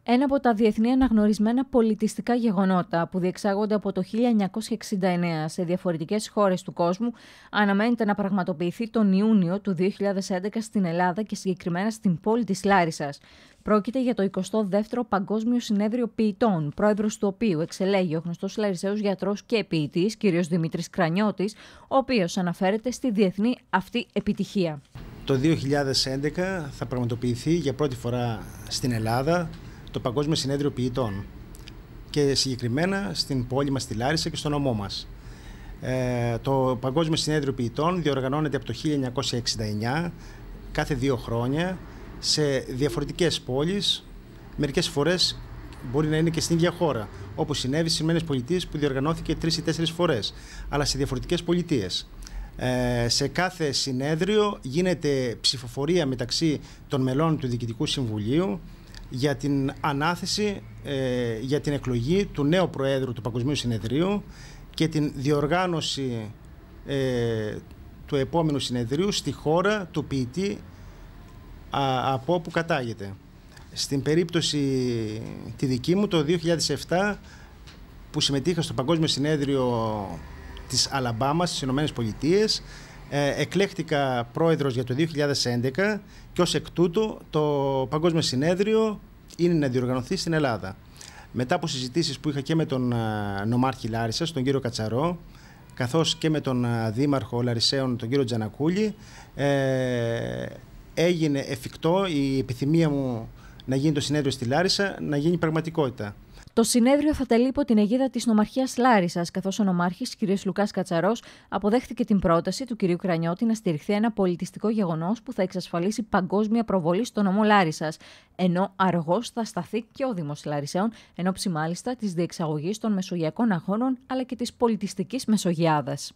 Ένα από τα διεθνή αναγνωρισμένα πολιτιστικά γεγονότα που διεξάγονται από το 1969 σε διαφορετικές χώρες του κόσμου αναμένεται να πραγματοποιηθεί τον Ιούνιο του 2011 στην Ελλάδα και συγκεκριμένα στην πόλη της Λάρισσας. Πρόκειται για το 22ο Παγκόσμιο Συνέδριο Ποιητών, πρόεδρος του οποίου εξελέγει ο γνωστός Λαρισαίος γιατρός και ποιητής, κ. Δημήτρης Κρανιώτης, ο οποίος αναφέρεται στη διεθνή αυτή επιτυχία. Το 2011 θα πραγματοποιηθεί για πρώτη φορά στην Ελλάδα το Παγκόσμιο Συνέδριο Ποιητών και συγκεκριμένα στην πόλη μας, στη Λάρισα και στο νομό μας. Το Παγκόσμιο Συνέδριο Ποιητών διοργανώνεται από το 1969 κάθε 2 χρόνια σε διαφορετικές πόλεις, μερικές φορές μπορεί να είναι και στην ίδια χώρα, όπως συνέβη στις ΗΠΑ που διοργανώθηκε 3 ή 4 φορές, αλλά σε διαφορετικές πολιτείες. Σε κάθε συνέδριο γίνεται ψηφοφορία μεταξύ των μελών του Διοικητικού Συμβουλίου για την ανάθεση, για την εκλογή του νέου Προέδρου του Παγκοσμίου Συνεδρίου και την διοργάνωση του επόμενου συνεδρίου στη χώρα του ποιητή από όπου κατάγεται. Στην περίπτωση τη δική μου, το 2007, που συμμετείχα στο Παγκόσμιο Συνέδριο της Αλαμπάμας στις Ηνωμένες Πολιτείες, εκλέχτηκα πρόεδρος για το 2011 και ως εκ τούτου το Παγκόσμιο Συνέδριο είναι να διοργανωθεί στην Ελλάδα. Μετά από συζητήσεις που είχα και με τον νομάρχη Λάρισσας, τον κύριο Κατσαρό, καθώς και με τον δήμαρχο Λαρισαίων, τον κύριο Τζανακούλη, έγινε εφικτό η επιθυμία μου να γίνει το συνέδριο στη Λάρισα, να γίνει πραγματικότητα. Το συνέδριο θα τελεί υπό την αιγίδα της Νομαρχίας Λάρισσας, καθώς ο νομάρχης κ. Λουκάς Κατσαρός αποδέχθηκε την πρόταση του κ. Κρανιώτη να στηριχθεί ένα πολιτιστικό γεγονός που θα εξασφαλίσει παγκόσμια προβολή στο νομό Λάρισσας, ενώ αργώς θα σταθεί και ο Δήμος Λαρισαίων, εν ώψη μάλιστα της διεξαγωγής των Μεσογειακών Αγώνων αλλά και της πολιτιστικής Μεσογειάδας.